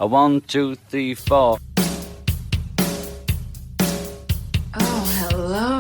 A 1, 2, 3, 4. Oh, hello.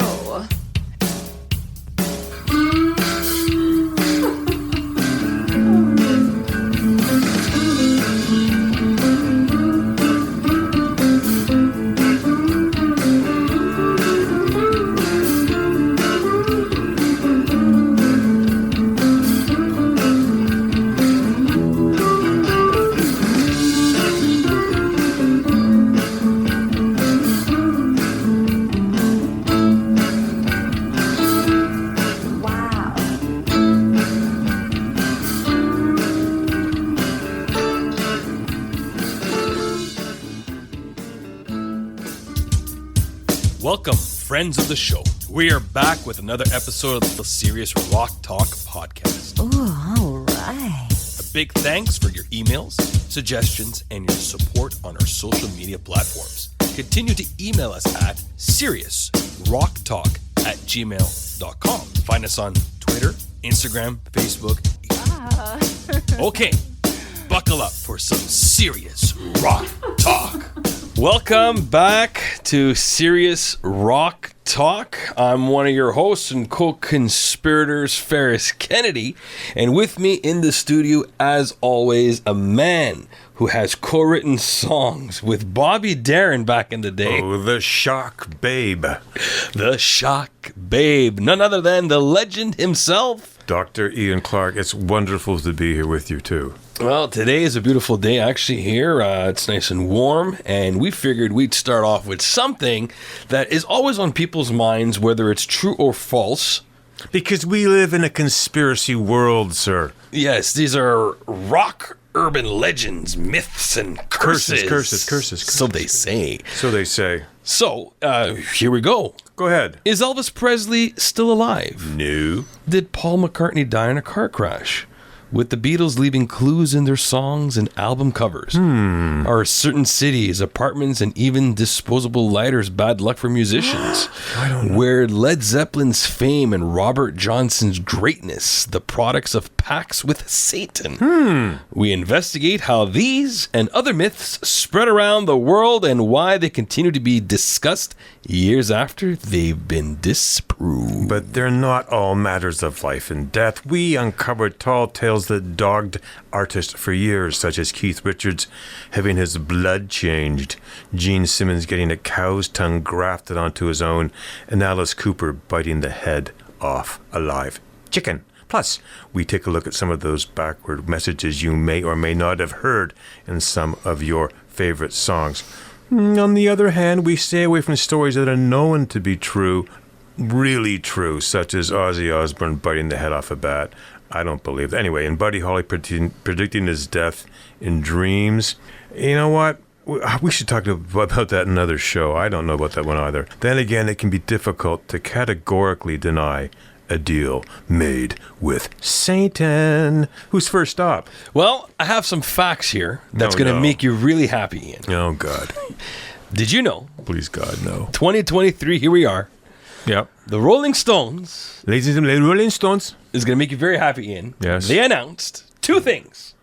Welcome, friends of the show. We are back with another episode of the Serious Rock Talk podcast. Ooh, all right. A big thanks for your emails, suggestions, and your support on our social media platforms. Continue to email us at seriousrocktalk@gmail.com. Find us on Twitter, Instagram, Facebook. Okay, buckle up for some serious rock talk. Welcome back to Serious Rock Talk. I'm one of your hosts and co-conspirators, Ferris Kennedy. And with me in the studio, as always, a man who has co-written songs with Bobby Darin back in the day. Oh, the Shock Babe. The Shock Babe. None other than the legend himself, Dr. Ian Clark. It's wonderful to be here with you, too. Well, today is a beautiful day actually here. It's nice and warm, and we figured we'd start off with something that is always on people's minds, whether it's true or false. Because we live in a conspiracy world, sir. Yes, these are rock urban legends, myths, and curses. Curses. So they say. So they say. So, here we go. Go ahead. Is Elvis Presley still alive? No. Did Paul McCartney die in a car crash? With the Beatles leaving clues in their songs and album covers? Are certain cities, apartments, and even disposable lighters bad luck for musicians? I don't know. Where Led Zeppelin's fame and Robert Johnson's greatness the products of pacts with Satan? We investigate how these and other myths spread around the world and why they continue to be discussed years after they've been disproved. But they're not all matters of life and death. We uncovered tall tales that dogged artists for years, such as Keith Richards having his blood changed, Gene Simmons getting a cow's tongue grafted onto his own, and Alice Cooper biting the head off a live chicken. Plus, we take a look at some of those backward messages you may or may not have heard in some of your favorite songs. On the other hand, we stay away from stories that are known to be true, really true, such as Ozzy Osbourne biting the head off a bat. I don't believe that. Anyway, and Buddy Holly predicting his death in dreams. You know what? We should talk about that in another show. I don't know about that one either. Then again, it can be difficult to categorically deny a deal made with Satan. Who's first up? Well, I have some facts here that's going to make you really happy, Ian. Oh, God. Did you know? Please, God, no. 2023, here we are. Yep. The Rolling Stones Ladies and gentlemen, Rolling Stones. is going to make you very happy, Ian. Yes. They announced two things.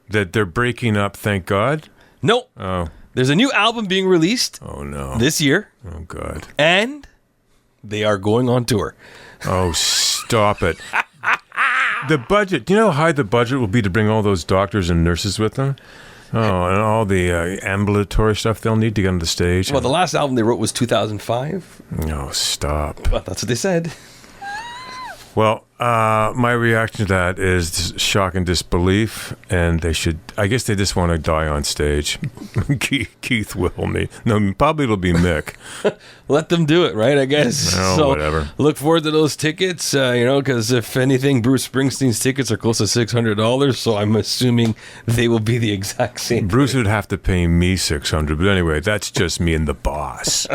That they're breaking up, thank God. No. Oh. There's a new album being released Oh, no. this year, Oh, God. and they are going on tour. Oh, stop it. The budget. Do you know how high the budget will be to bring all those doctors and nurses with them? Oh, and all the ambulatory stuff they'll need to get on the stage. Well, the last album they wrote was 2005. Oh, stop. Well, that's what they said. Well, my reaction to that is shock and disbelief, and I guess they just want to die on stage. Keith will me. No, probably it'll be Mick. Let them do it, right? I guess. Oh, so whatever. Look forward to those tickets, because if anything, Bruce Springsteen's tickets are close to $600, so I'm assuming they will be the exact same. Bruce would have to pay me $600, but anyway, that's just me and the boss.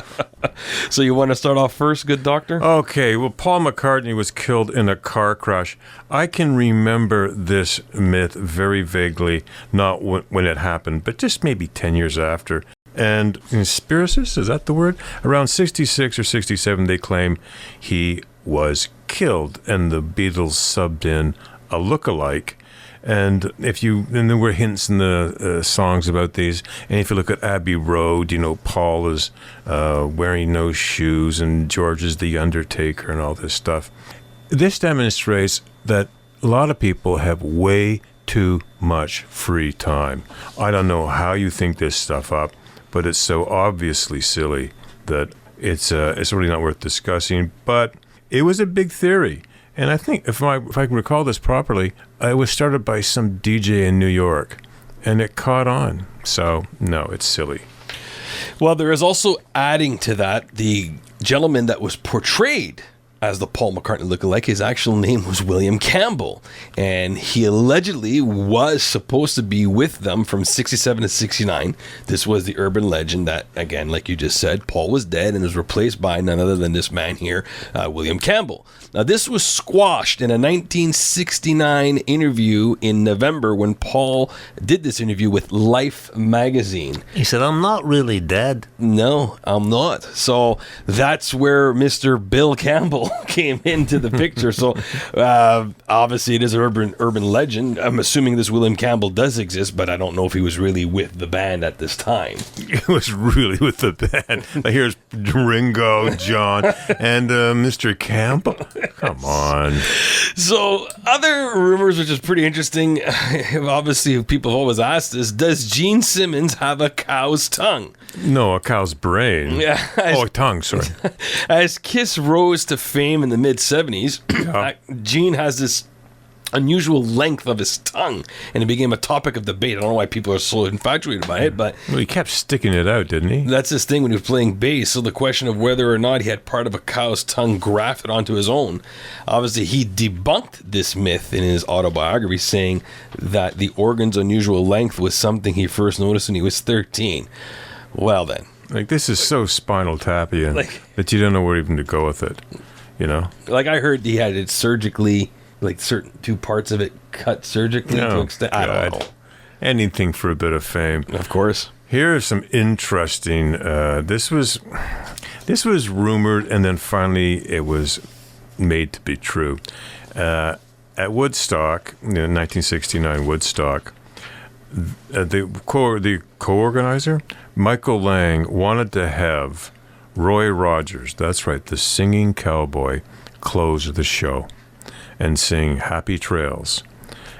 So you want to start off first, good doctor? Okay, well, Paul McCartney was killed in a car crash. I can remember this myth very vaguely, not when it happened, but just maybe 10 years after. And conspiracies, is that the word? Around 66 or 67, they claim he was killed, and the Beatles subbed in a lookalike. And there were hints in the songs about these. And if you look at Abbey Road, Paul is wearing no shoes, and George is the Undertaker, and all this stuff. This demonstrates that a lot of people have way too much free time. I don't know how you think this stuff up, but it's so obviously silly that it's really not worth discussing. But it was a big theory. And I think, if I can recall this properly, it was started by some DJ in New York, and it caught on. So, no, it's silly. Well, there is also, adding to that, the gentleman that was portrayed as the Paul McCartney lookalike. His actual name was William Campbell, and he allegedly was supposed to be with them from 67 to 69. This was the urban legend that, again, like you just said, Paul was dead and was replaced by none other than this man here, William Campbell. Now, this was squashed in a 1969 interview in November when Paul did this interview with Life magazine. He said, "I'm not really dead." No, I'm not. So that's where Mr. Bill Campbell came into the picture. So obviously it is an urban legend. I'm assuming this William Campbell does exist, but I don't know if he was really with the band at this time. He was really with the band. Here's Ringo, John, and Mr. Campbell. Come on. So other rumors, which is pretty interesting, obviously people have always asked this, does Gene Simmons have a cow's tongue? No, a cow's brain. Yeah. A tongue, sorry. As Kiss rose to fame in the mid-70s, Gene has this unusual length of his tongue, and it became a topic of debate. I don't know why people are so infatuated by it, but... Well, he kept sticking it out, didn't he? That's his thing when he was playing bass. So the question of whether or not he had part of a cow's tongue grafted onto his own. Obviously, he debunked this myth in his autobiography, saying that the organ's unusual length was something he first noticed when he was 13. Well, then. This is so Spinal Tapian that you don't know where even to go with it, I heard he had it surgically... certain two parts of it cut surgically to extend. I don't know. Anything for a bit of fame. Of course. Here is some interesting. This was rumored, and then finally it was made to be true. At Woodstock, 1969 Woodstock, the co-organizer Michael Lang wanted to have Roy Rogers. That's right, the singing cowboy, close the show and sing Happy Trails.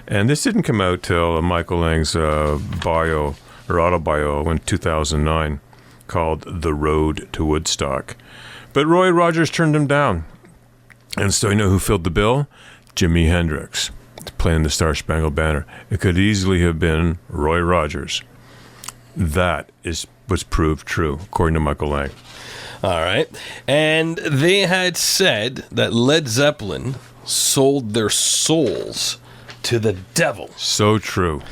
And this didn't come out till Michael Lang's bio or autobio in 2009 called The Road to Woodstock. But Roy Rogers turned him down. And so you know who filled the bill? Jimi Hendrix, playing the Star Spangled Banner. It could easily have been Roy Rogers. That was proved true, according to Michael Lang. All right. And they had said that Led Zeppelin sold their souls to the devil. So true.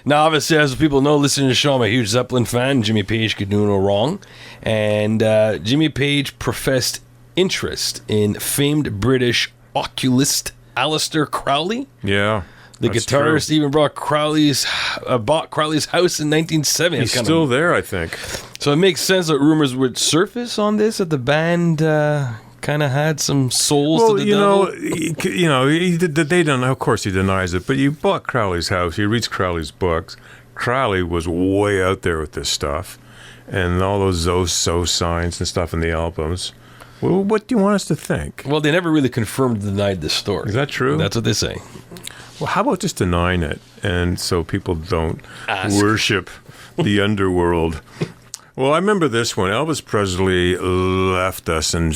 Now, obviously, as people know, listening to the show, I'm a huge Zeppelin fan. Jimmy Page could do no wrong. And Jimmy Page professed interest in famed British oculist Aleister Crowley. Yeah. The guitarist even bought Crowley's house in 1970. He's still there, I think. So it makes sense that rumors would surface on this, that the band kind of had some souls to the devil. They don't. Of course, he denies it. But you bought Crowley's house. You read Crowley's books. Crowley was way out there with this stuff, and all those so signs and stuff in the albums. Well, what do you want us to think? Well, they never really confirmed or denied this story. Is that true? That's what they say. Well, how about just denying it, and so people don't worship the underworld? Well, I remember this one. Elvis Presley left us in,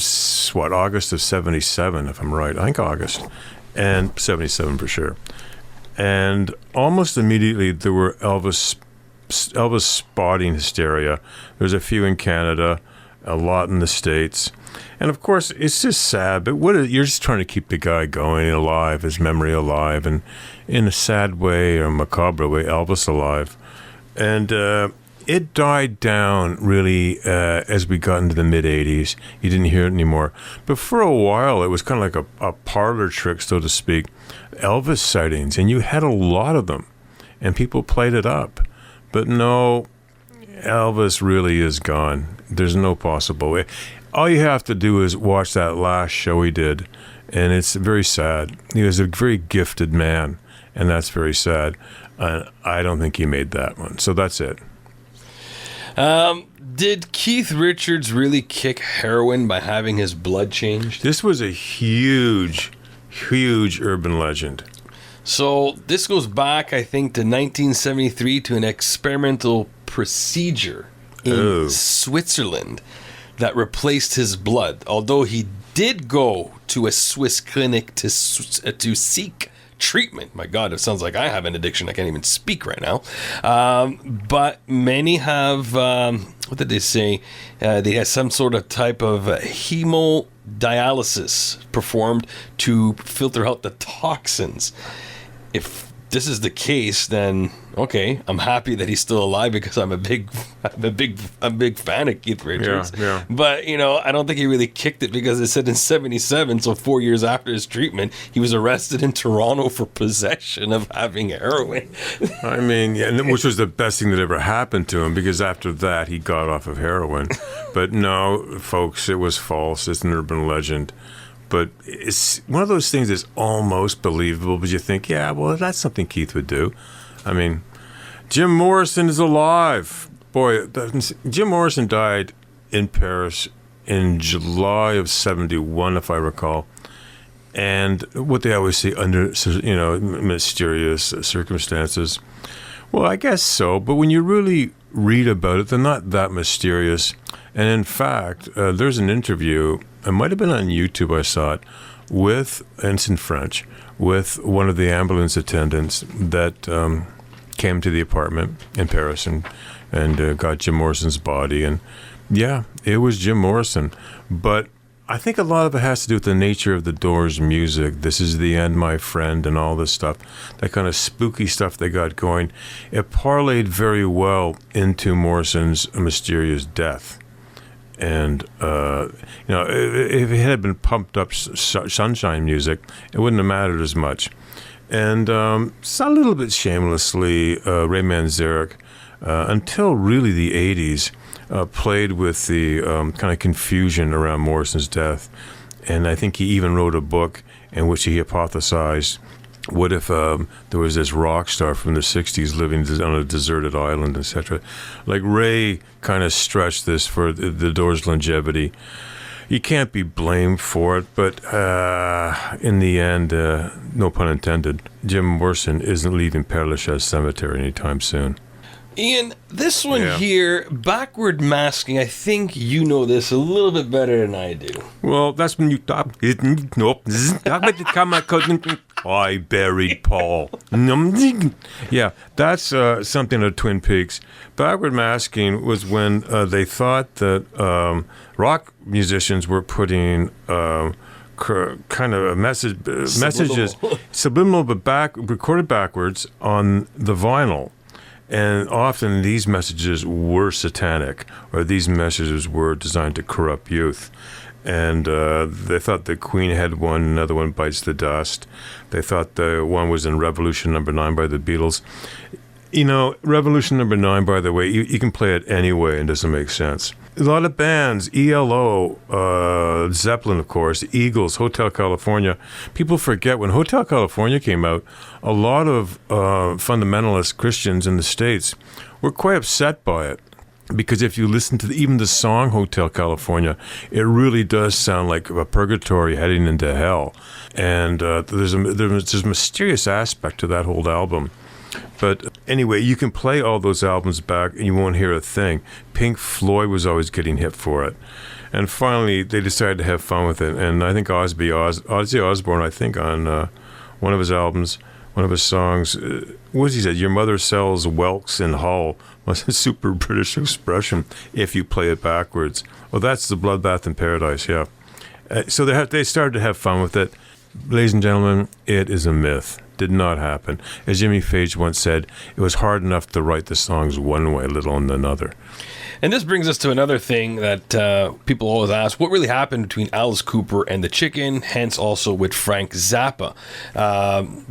August of 77, if I'm right. I think August. And 77 for sure. And almost immediately there were Elvis spotting hysteria. There's a few in Canada, a lot in the States. And of course, it's just sad, but you're just trying to keep the guy going, alive, his memory alive, and in a sad way or macabre way, Elvis alive. And it died down really as we got into the mid-'80s. You didn't hear it anymore. But for a while, it was kind of like a parlor trick, so to speak, Elvis sightings, and you had a lot of them, and people played it up. But no, Elvis really is gone. There's no possible way. All you have to do is watch that last show he did, and it's very sad. He was a very gifted man, and that's very sad. I don't think he made that one. So that's it. Did Keith Richards really kick heroin by having his blood changed? This was a huge urban legend. So this goes back, I think, to 1973 to an experimental procedure in Switzerland that replaced his blood. Although he did go to a Swiss clinic to seek treatment. My God, it sounds like I have an addiction. I can't even speak right now. But many have, what did they say? They had some sort of type of hemodialysis performed to filter out the toxins. If this is the case, then okay, I'm happy that he's still alive because I'm a big fan of Keith Richards. Yeah. But I don't think he really kicked it, because it said in 1977, so 4 years after his treatment, he was arrested in Toronto for possession of having heroin. I mean, yeah, which was the best thing that ever happened to him, because after that he got off of heroin. But no, folks, it was false. It's an urban legend. But it's one of those things that's almost believable, but you think, yeah, well, that's something Keith would do. I mean, Jim Morrison is alive. Boy, Jim Morrison died in Paris in July of 1971, if I recall. And what they always say, under mysterious circumstances. Well, I guess so, but when you really read about it, they're not that mysterious. And in fact, there's an interview, it might have been on YouTube, I saw it, and it's in French, with one of the ambulance attendants that came to the apartment in Paris and got Jim Morrison's body. And yeah, it was Jim Morrison. But I think a lot of it has to do with the nature of the Doors' music. This Is the End, My Friend, and all this stuff. That kind of spooky stuff they got going. It parlayed very well into Morrison's mysterious death. And, if it had been pumped up sunshine music, it wouldn't have mattered as much. And a little bit shamelessly, Ray Manzarek, until really the 80s, played with the kind of confusion around Morrison's death. And I think he even wrote a book in which he hypothesized, what if there was this rock star from the 60s living on a deserted island, etc. Like, Ray kind of stretched this for the Doors' longevity. You can't be blamed for it, but in the end, no pun intended, Jim Morrison isn't leaving Père Lachaise Cemetery anytime soon. Ian, this one here, backward masking, I think you know this a little bit better than I do. Well, that's when you stop. I buried Paul. Yeah, that's something of Twin Peaks. Backward masking was when they thought that rock musicians were putting kind of messages, subliminal, but recorded backwards on the vinyl. And often these messages were satanic, or these messages were designed to corrupt youth. And they thought the Queen had one, another one, Bites the Dust. They thought the one was in Revolution No. 9 by the Beatles. Revolution No. 9, by the way, you can play it anyway and it doesn't make sense. A lot of bands, ELO, Zeppelin, of course, Eagles, Hotel California. People forget when Hotel California came out, a lot of fundamentalist Christians in the States were quite upset by it. Because if you listen to even the song Hotel California, it really does sound like a purgatory heading into hell. And there's a mysterious aspect to that whole album. But anyway, you can play all those albums back and you won't hear a thing. Pink Floyd was always getting hit for it. And finally, they decided to have fun with it. And I think Ozzy Osbourne, I think on one of his albums, one of his songs, what he said, your mother sells whelks in Hull, was a super British expression if you play it backwards. Well, that's the Bloodbath in Paradise, yeah. So they started to have fun with it. Ladies and gentlemen, it is a myth. Did not happen. As Jimmy Page once said, it was hard enough to write the songs one way, let alone another. And this brings us to another thing that people always ask: what really happened between Alice Cooper and the chicken? Hence, also with Frank Zappa.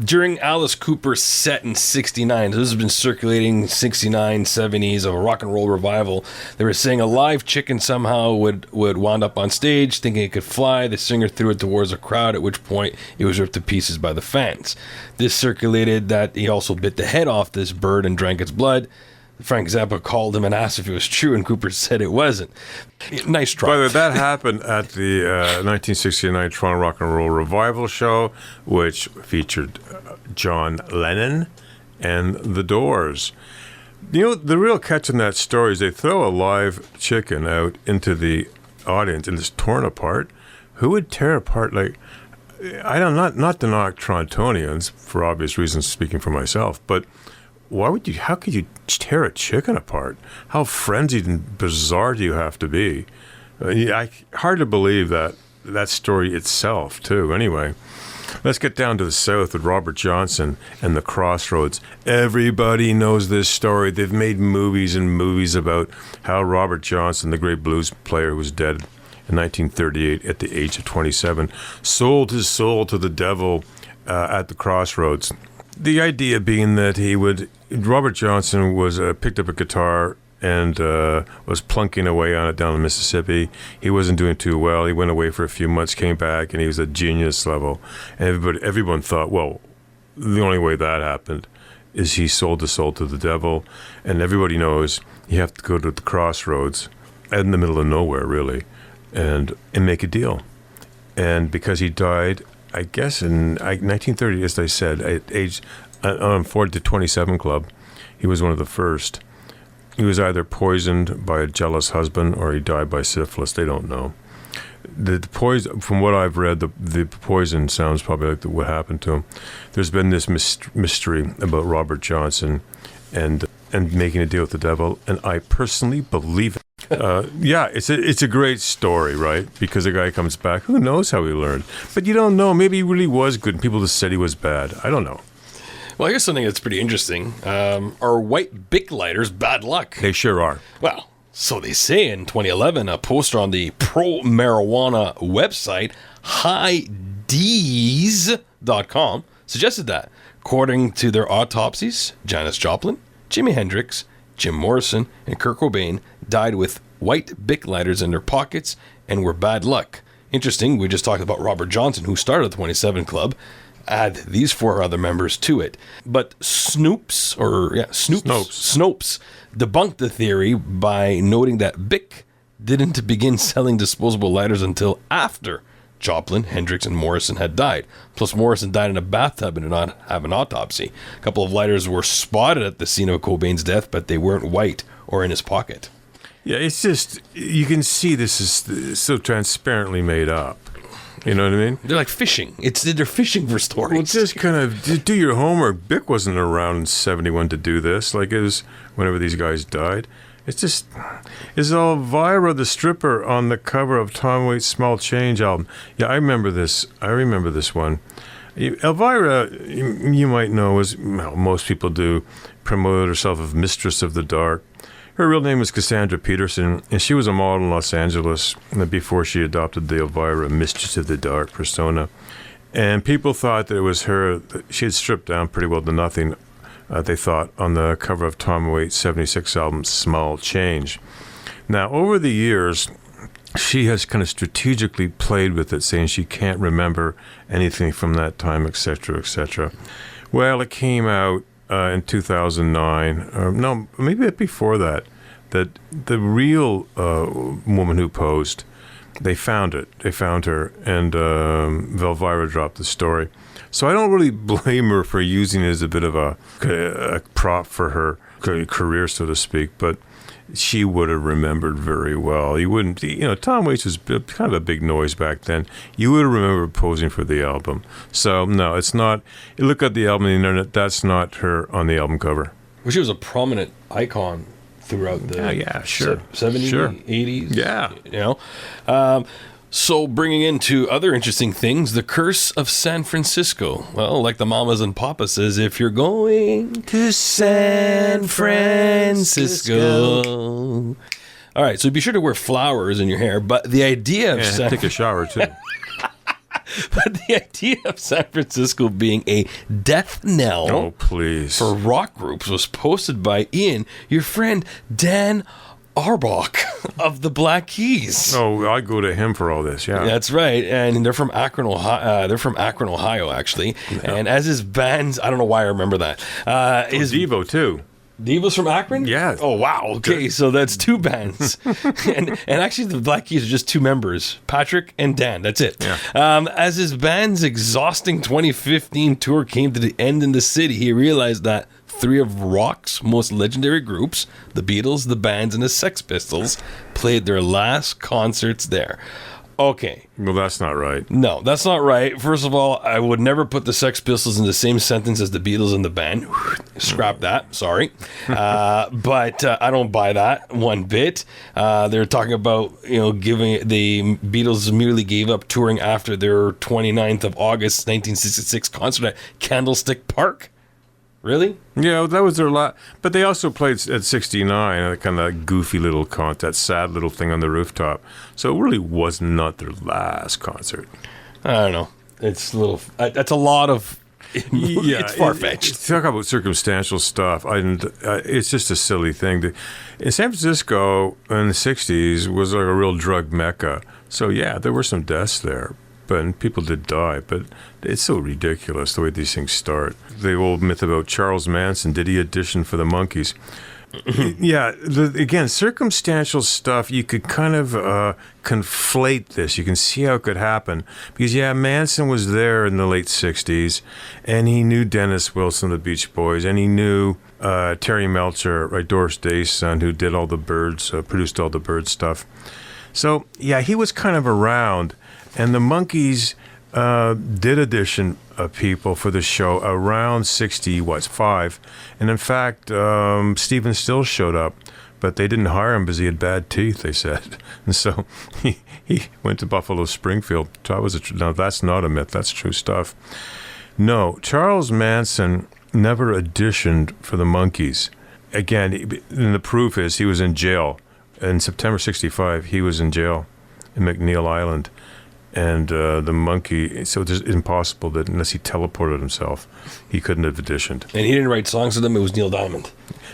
During Alice Cooper's set in '69, this has been circulating 69, 70s of a rock and roll revival. They were saying a live chicken somehow would wound up on stage, thinking it could fly. The singer threw it towards a crowd, at which point it was ripped to pieces by the fans. This circulated that he also bit the head off this bird and drank its blood. Frank Zappa called him and asked if it was true, and Cooper said it wasn't. Nice try. By the way, that happened at the 1969 Toronto Rock and Roll Revival show, which featured John Lennon and The Doors. You know, the real catch in that story is they throw a live chicken out into the audience and it's torn apart. Who would tear apart, like, I don't, not to knock Torontonians, for obvious reasons, speaking for myself, but how could you tear a chicken apart? How frenzied and bizarre do you have to be? Hard to believe that story itself, too. Anyway, let's get down to the south with Robert Johnson and the Crossroads. Everybody knows this story. They've made movies and movies about how Robert Johnson, the great blues player who was dead in 1938 at the age of 27, sold his soul to the devil at the Crossroads. The idea being that Robert Johnson was picked up a guitar and was plunking away on it down in Mississippi. He wasn't doing too well. He went away for a few months, came back, and he was at genius level. And everyone thought, well, the only way that happened is he sold his soul to the devil. And everybody knows you have to go to the Crossroads, in the middle of nowhere, really, and make a deal. And because he died, I guess in 1930, as I said, at age on 40 to 27 club, he was one of the first. He was either poisoned by a jealous husband or he died by syphilis. They don't know. The poison, from what I've read, the poison sounds probably like what happened to him. There's been this mystery about Robert Johnson and making a deal with the devil, and I personally believe it. Yeah, it's a great story, right? Because the guy comes back. Who knows how he learned? But you don't know. Maybe he really was good, and people just said he was bad. I don't know. Well, here's something that's pretty interesting. Are white Bic lighters bad luck? They sure are. Well, so they say in 2011, a poster on the pro-marijuana website, highdees.com, suggested that, according to their autopsies, Janis Joplin, Jimi Hendrix, Jim Morrison, and Kurt Cobain died with white Bic lighters in their pockets and were bad luck. Interesting, we just talked about Robert Johnson, who started the 27 Club. Add these 4 other members to it. But Snopes debunked the theory by noting that Bic didn't begin selling disposable lighters until after Joplin, Hendrix, and Morrison had died. Plus, Morrison died in a bathtub and did not have an autopsy. A couple of lighters were spotted at the scene of Cobain's death, but they weren't white or in his pocket. Yeah, it's just, you can see this is so transparently made up. You know what I mean? They're like fishing. They're fishing for stories. Well, just kind of do your homework. Bic wasn't around in 71 to do this, like it was whenever these guys died. It's just, is Elvira the stripper on the cover of Tom Waits' Small Change album? Yeah, I remember this one. Elvira, you might know, most people do, promoted herself as Mistress of the Dark. Her real name was Cassandra Peterson, and she was a model in Los Angeles before she adopted the Elvira Mistress of the Dark persona. And people thought that it was her. She had stripped down pretty well to nothing, they thought, on the cover of Tom Waits' 76 album, Small Change. Now, over the years, she has kind of strategically played with it, saying she can't remember anything from that time, etc., etc. Well, it came out in 2009, no, maybe a bit before that the real woman who posed, they found her, and Velvira dropped the story. So I don't really blame her for using it as a bit of a prop for her career, so to speak, but she would have remembered very well. You wouldn't, Tom Waits was kind of a big noise back then. You would have remembered posing for the album. So, no, it's not. You look at the album on the internet, that's not her on the album cover. Well, she was a prominent icon throughout the 70s, sure. 80s. Yeah. So bringing into other interesting things, the curse of San Francisco. Well, like the mamas and papas says, if you're going to San Francisco, All right, so be sure to wear flowers in your hair. But the idea of And take a shower, too. but the idea of San Francisco being a death knell Oh, please. for rock groups was posted by Ian, your friend Dan Arbach of the Black Keys. Oh, I go to him for all this, yeah. That's right, and they're from Akron, Ohio. Ohio, actually. Yeah. And as his bands, I don't know why I remember that. His Devo, too. Devo's from Akron? Yeah. Oh, wow. Okay, so that's two bands. and actually, the Black Keys are just two members, Patrick and Dan. That's it. Yeah. As his band's exhausting 2015 tour came to the end in the city, he realized that three of rock's most legendary groups, the Beatles, the Bands, and the Sex Pistols, played their last concerts there. Okay. Well, that's not right. No, that's not right. First of all, I would never put the Sex Pistols in the same sentence as the Beatles and the Band. Scrap that. Sorry. But I don't buy that one bit. They're talking about, giving the Beatles merely gave up touring after their 29th of August 1966 concert at Candlestick Park. Really? Yeah, that was their last. But they also played at 69, that kind of goofy little concert, that sad little thing on the rooftop. So it really was not their last concert. I don't know. It's a little. That's a lot of. Yeah, it's far-fetched. Talk about circumstantial stuff. It's just a silly thing. In San Francisco in the 60s was like a real drug mecca. So yeah, there were some deaths there. But people did die, but it's so ridiculous the way these things start. The old myth about Charles Manson, did he audition for the Monkees? Yeah, again, circumstantial stuff, you could kind of conflate this. You can see how it could happen. Because, yeah, Manson was there in the late 60s, and he knew Dennis Wilson, the Beach Boys, and he knew Terry Melcher, right, Doris Day's son, who did all the Birds, produced all the Birds stuff. So, yeah, he was kind of around. And the Monkees did audition people for the show around 65. And in fact, Stephen Stills showed up, but they didn't hire him because he had bad teeth, they said. And so he went to Buffalo Springfield. Now, that's not a myth. That's true stuff. No, Charles Manson never auditioned for the Monkees. Again, and the proof is he was in jail. In September 65, he was in jail in McNeil Island. And the Monkey, so it's impossible that unless he teleported himself, he couldn't have auditioned. And he didn't write songs for them, it was Neil Diamond.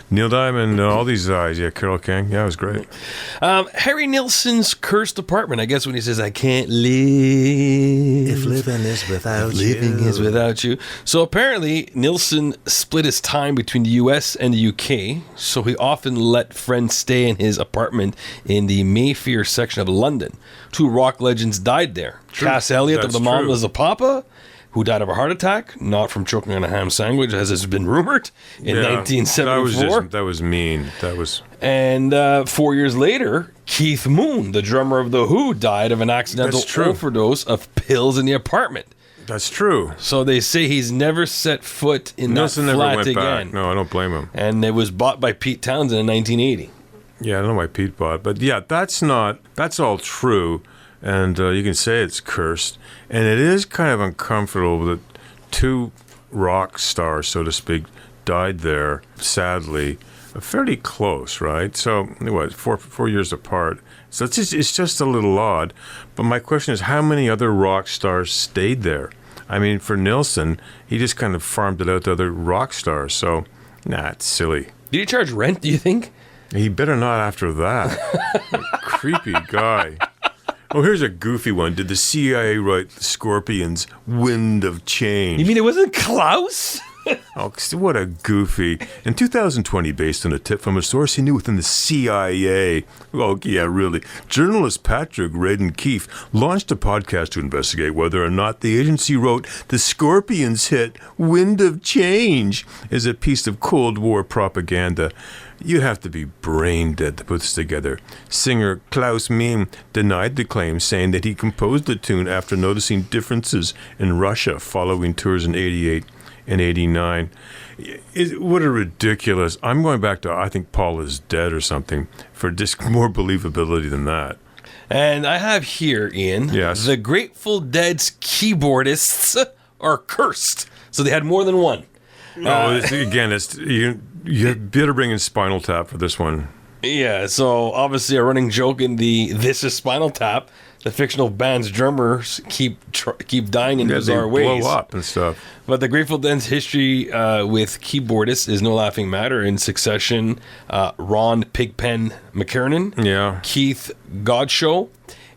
Neil Diamond, all these guys, yeah, Carole King, yeah, it was great. Harry Nilsson's cursed apartment, I guess when he says, I can't live. If living is without you. Living is without you. So apparently, Nilsson split his time between the US and the UK, so he often let friends stay in his apartment in the Mayfair section of London. Two rock legends died there. True. Cass Elliot of That's the true. Mamas of Papa, who died of a heart attack, not from choking on a ham sandwich, as has been rumored, in 1974. That was mean. And 4 years later, Keith Moon, the drummer of The Who, died of an accidental That's true. overdose of pills in the apartment. That's true. So they say he's never set foot in Nelson that never flat went again. back. No, I don't blame him. And it was bought by Pete Townsend in 1980. Yeah, I don't know why Pete bought, but yeah, that's all true. And you can say it's cursed. And it is kind of uncomfortable that two rock stars, so to speak, died there, sadly, fairly close, right? So, what, 4 years apart. So it's just a little odd. But my question is, how many other rock stars stayed there? I mean, for Nilsson, he just kind of farmed it out to other rock stars. So, it's silly. Did he charge rent, do you think? He better not after that. Creepy guy. Oh, here's a goofy one. Did the CIA write the Scorpions' Wind of Change? You mean it wasn't Klaus? Oh, what a goofy. In 2020, based on a tip from a source he knew within the CIA. Oh, yeah, really. Journalist Patrick Radden Keefe launched a podcast to investigate whether or not the agency wrote the Scorpions' hit Wind of Change as a piece of Cold War propaganda. You'd have to be brain dead to put this together. Singer Klaus Miem denied the claim, saying that he composed the tune after noticing differences in Russia following tours in 88 and 89. What a ridiculous. I'm going back to I think Paul is dead or something for just more believability than that. And I have here, Ian, Yes. the Grateful Dead's keyboardists are cursed. So they had more than one. You better bring in Spinal Tap for this one. Yeah, so obviously a running joke in the This Is Spinal Tap. The fictional band's drummers keep dying in bizarre ways. Blow up and stuff. But the Grateful Dead's history with keyboardists is no laughing matter. In succession, Ron Pigpen McKernan, Yeah. Keith Godshow,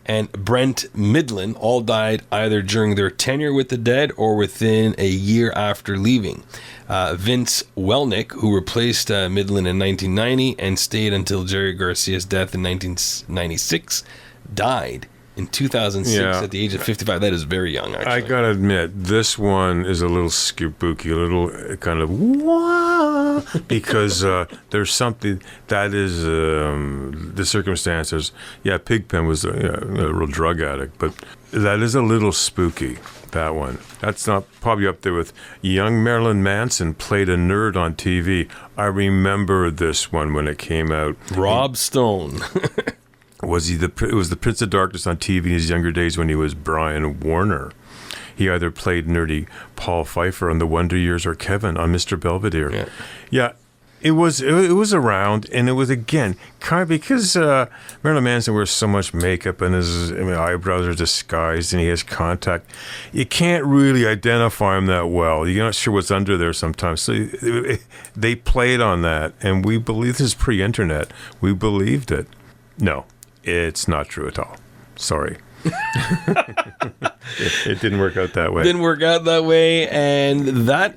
and Brent Midland all died either during their tenure with the Dead or within a year after leaving. Vince Welnick, who replaced Midland in 1990 and stayed until Jerry Garcia's death in 1996, died in 2006 at the age of 55. That is very young, actually. I gotta admit, this one is a little spooky, a little kind of wah, because there's something that is the circumstances. Yeah, Pigpen was a real drug addict, but that is a little spooky. That one. That's not probably up there with young Marilyn Manson played a nerd on TV. I remember this one when it came out. Rob Stone. It was the Prince of Darkness on TV in his younger days when he was Brian Warner. He either played nerdy Paul Pfeiffer on The Wonder Years or Kevin on Mr. Belvedere. Yeah, it was around, and it was, again, kind of because Marilyn Manson wears so much makeup and his eyebrows are disguised and he has contact. You can't really identify him that well. You're not sure what's under there sometimes. So they played on that, and we believe this is pre-internet. We believed it. No. It's not true at all. Sorry. It didn't work out that way. Didn't work out that way. And that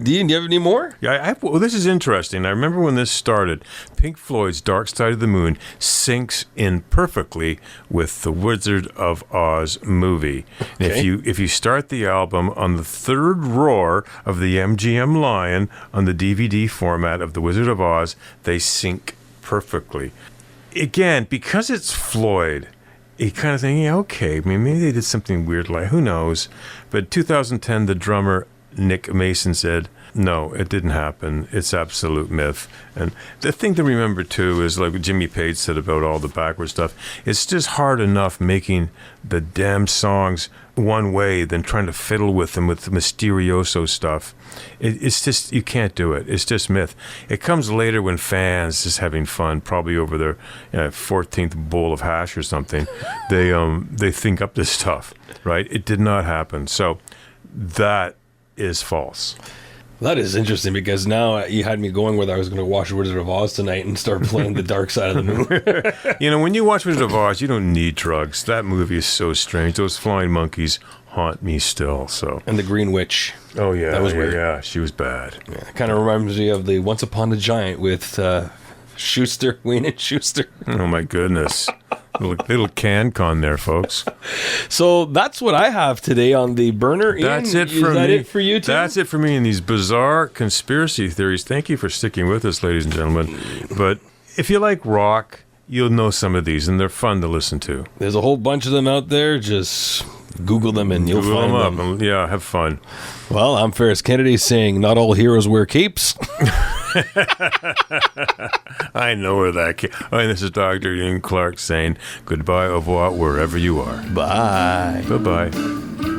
do you have any more? Yeah, well, this is interesting. I remember when this started, Pink Floyd's Dark Side of the Moon syncs in perfectly with the Wizard of Oz movie. Okay. And if you start the album on the third roar of the MGM Lion on the DVD format of the Wizard of Oz, they sync perfectly. Again, because it's Floyd, you kind of think, yeah, okay, maybe they did something weird, like, who knows? But in 2010, the drummer Nick Mason said, no, it didn't happen. It's absolute myth. And the thing to remember, too, is like what Jimmy Page said about all the backward stuff. It's just hard enough making the damn songs one way than trying to fiddle with them with the mysterioso stuff. It's just, you can't do it. It's just myth. It comes later when fans just having fun, probably over their 14th bowl of hash or something. They think up this stuff, right? It did not happen. So that is false. That is interesting, because now you had me going whether I was going to watch Wizard of Oz tonight and start playing The Dark Side of the Moon. When you watch Wizard of Oz, you don't need drugs. That movie is so strange. Those flying monkeys haunt me still. So. And the Green Witch. Oh, yeah. That was weird. Yeah, she was bad. Yeah, it kind of reminds me of the Once Upon a Giant with Schuster, Wayne and Schuster. Oh, my goodness. Little can there, folks. So that's what I have today on the burner. That's Ian, it for me. Is that it for you too? That's it for me in these bizarre conspiracy theories. Thank you for sticking with us, ladies and gentlemen. But if you like rock, you'll know some of these, and they're fun to listen to. There's a whole bunch of them out there. Just Google them and you'll find them. And, yeah, have fun. Well, I'm Ferris Kennedy saying not all heroes wear capes. I know where that came. Oh, and this is Dr. Ian Clark saying goodbye, au revoir, wherever you are. Bye. Bye-bye.